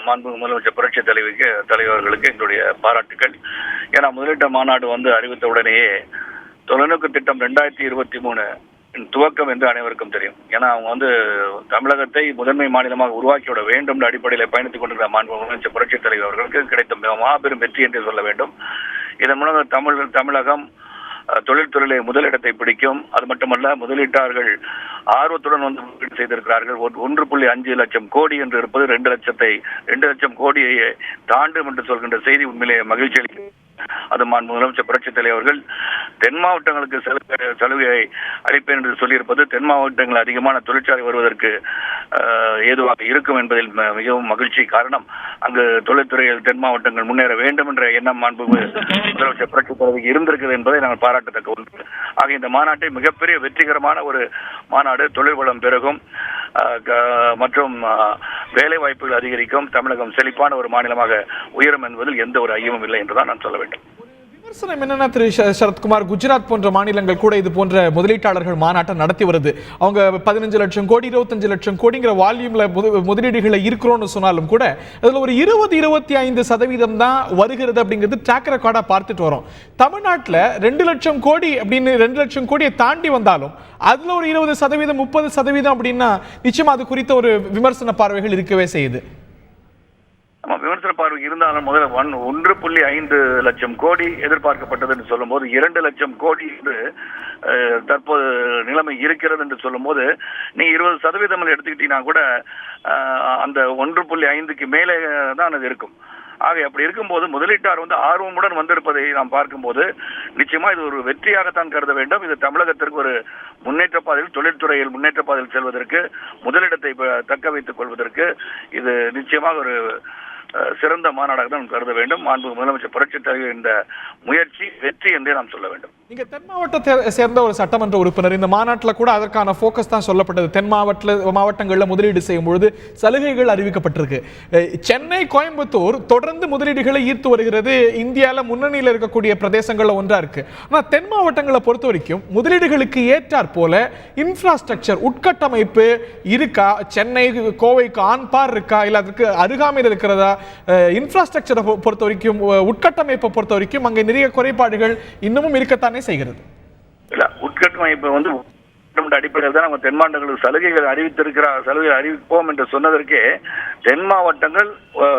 மாண்புமிகு முதலமைச்சர் புரட்சி தலைவர்களுக்கு எங்களுடைய பாராட்டுகள். ஏன்னா முதலீட்டு மாநாடு அறிவித்த உடனேயே தொலைநோக்கு திட்டம் 2023 துவக்கம் என்று அனைவருக்கும் தெரியும். ஏன்னா அவங்க தமிழகத்தை முதன்மை மாநிலமாக உருவாக்கிவிட வேண்டும் என்ற அடிப்படையில் பயணித்துக் கொண்டிருக்கிற மாண்புமிகு முதலமைச்சர் புரட்சி தலைவர் அவர்களுக்கு கிடைத்த மாபெரும் வெற்றி என்று சொல்ல வேண்டும். இதன் மூலம் தமிழகம் தொழில்துறையிலே முதலிடத்தை பிடிக்கும். அது மட்டுமல்ல, முதலீட்டாளர்கள் ஆர்வத்துடன் முதலீடு செய்திருக்கிறார்கள். 1.5 லட்சம் கோடி என்று இருப்பது 2 லட்சம் கோடியை தாண்டும் என்று சொல்கின்ற செய்தி உண்மையிலே மகிழ்ச்சி அளிக்கிறது. அது முதலமைச்சர் புரட்சி தலைவர்கள் தென் மாவட்டங்களுக்கு சலுகையை அளிப்பேன் என்று சொல்லியிருப்பது தென் மாவட்டங்கள் அதிகமான தொழிற்சாலை வருவதற்கு ஏதுவாக இருக்கும் என்பதில் மிகவும் மகிழ்ச்சி. காரணம், அங்கு தொழில்துறையில் தென் மாவட்டங்கள் முன்னேற வேண்டும் என்ற எண்ணம் முதலமைச்சர் புரட்சி தலைவருக்கு இருந்திருக்கிறது என்பதை நாங்கள் பாராட்டத்தக்க ஒன்று. ஆக இந்த மாநாட்டை மிகப்பெரிய வெற்றிகரமான ஒரு மாநாடு, தொழில் வளம் பெருகும் மற்றும் வேலை வாய்ப்புகள் அதிகரிக்கும், தமிழகம் செழிப்பான ஒரு மாநிலமாக உயரும் என்பதில் எந்த ஒரு ஐயமும் இல்லை என்றுதான் நான் சொல்ல வேண்டும். விமர்சனம் என்னன்னா, திரு சரத்குமார், குஜராத் போன்ற மாநிலங்கள் கூட இது போன்ற முதலீட்டாளர்கள் மாநாட்டை நடத்தி வருது. அவங்க 15 லட்சம் கோடி 25 லட்சம் கோடிங்கிற வால்யூம்ல முதலீடுகளை இருக்கிறோம்னு சொன்னாலும் கூட அதுல ஒரு 20-25% தான் வருகிறது அப்படிங்கிறது ட்ராக் ரெக்கார்டா பார்த்துட்டு வரோம். தமிழ்நாட்டில் 2 லட்சம் கோடி அப்படின்னு 2 லட்சம் கோடியை தாண்டி வந்தாலும் அதுல ஒரு 20% 30% அப்படின்னா நிச்சயமா அது குறித்த ஒரு விமர்சன பார்வைகள் இருக்கவே செய்யுது. விமர்சன பார்வை இருந்தாலும் முதல்ல 1.5 லட்சம் கோடி எதிர்பார்க்கப்பட்டது என்று சொல்லும் போது 2 லட்சம் கோடி என்று தற்போது நிலைமை இருக்கிறது என்று சொல்லும் போது நீங்க 20% எடுத்துக்கிட்டீங்கன்னா கூட அந்த 1.5க்கு மேலே தான் அது இருக்கும். ஆக அப்படி இருக்கும்போது முதலீட்டார் ஆர்வமுடன் வந்திருப்பதை நாம் பார்க்கும்போது நிச்சயமா இது ஒரு வெற்றியாகத்தான் கருத வேண்டும். இது தமிழகத்திற்கு ஒரு முன்னேற்ற பாதையில், தொழில்துறையில் முன்னேற்ற பாதையில் செல்வதற்கு, முதலிடத்தை தக்க வைத்துக் கொள்வதற்கு இது நிச்சயமாக ஒரு சிறந்த மாநாடாக தான் கருத வேண்டும். மாண்புமிகு முதலமைச்சர் புரட்சி தலைவர் இந்த முயற்சி வெற்றி என்றே நாம் சொல்ல வேண்டும். நீங்க தென் மாவட்டத்தை சேர்ந்த ஒரு சட்டமன்ற உறுப்பினர், இந்த மாநாட்டில் கூட அதற்கான போக்கஸ் தான் சொல்லப்பட்டது. தென் மாவட்டங்களில் முதலீடு செய்யும் பொழுது சலுகைகள் அறிவிக்கப்பட்டிருக்கு. சென்னை, கோயம்புத்தூர் தொடர்ந்து முதலீடுகளை ஈர்த்து வருகிறது. இந்தியாவில் முன்னணியில் இருக்கக்கூடிய பிரதேசங்கள்ல ஒன்றா இருக்கு. ஆனால் தென் மாவட்டங்களை பொறுத்த வரைக்கும் முதலீடுகளுக்கு ஏற்றாற் போல இன்ஃப்ராஸ்ட்ரக்சர், உட்கட்டமைப்பு இருக்கா? சென்னை, கோவைக்கு ஆன்பார் இருக்கா? இல்லை அதற்கு அருகாமையில் இருக்கிறதா? இன்ஃப்ராஸ்ட்ரக்சரை பொறுத்த வரைக்கும், உட்கட்டமைப்பை பொறுத்த வரைக்கும் அங்கே நிறைய குறைபாடுகள் இன்னமும் இருக்கத்தானே செய்கிறது. இல்ல, உட்கட்டமைப்பு அடிப்படையில் தான் நம்ம தென் மாவட்டங்களுக்கு சலுகைகள் அறிவிப்போம் என்று சொன்னதற்கே தென் மாவட்டங்கள்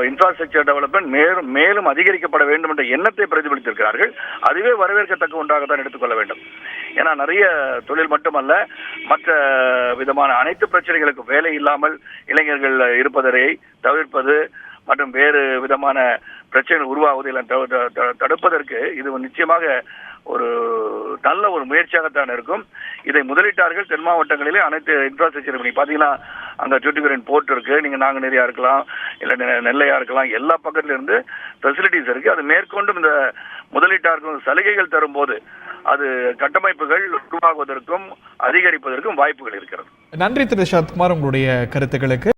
இன்ஃப்ராஸ்ட்ரக்சர் டெவலப்மெண்ட் மேலும் அதிகரிக்கப்பட வேண்டும் என்ற எண்ணத்தை பிரதிபலித்திருக்கிறார்கள். அதுவே வரவேற்கத்தக்க ஒன்றாகத்தான் எடுத்துக்கொள்ள வேண்டும். ஏன்னா நிறைய தொழில் மட்டுமல்ல, மற்ற விதமான அனைத்து பிரச்சனைகளுக்கும் வேலை இல்லாமல் இளைஞர்கள் இருப்பதை தவிர்ப்பது மற்றும் வேறு விதமான பிரச்சனைகள் உருவாவதை தடுப்பதற்கு இது நிச்சயமாக ஒரு நல்ல ஒரு முயற்சியாகத்தான் இருக்கும். இதை முதலீட்டார்கள் தென் மாவட்டங்களிலே அனைத்து இன்ஃப்ராஸ்ட்ரக்சர் பண்ணி பார்த்தீங்கன்னா, அங்கே டுட்டிகரன் போர்ட் இருக்கு, நீங்க நாங்குநேரியா இருக்கலாம், இல்லை நெல்லையா இருக்கலாம், எல்லா பக்கத்துல இருந்து ஃபெசிலிட்டிஸ் இருக்கு. அது மேற்கொண்டும் இந்த முதலீட்டார்கள் சலுகைகள் தரும்போது அது கட்டமைப்புகள் உருவாகுவதற்கும் அதிகரிப்பதற்கும் வாய்ப்புகள் இருக்கிறது. நன்றி திரு சரத்குமார், உங்களுடைய கருத்துக்களுக்கு.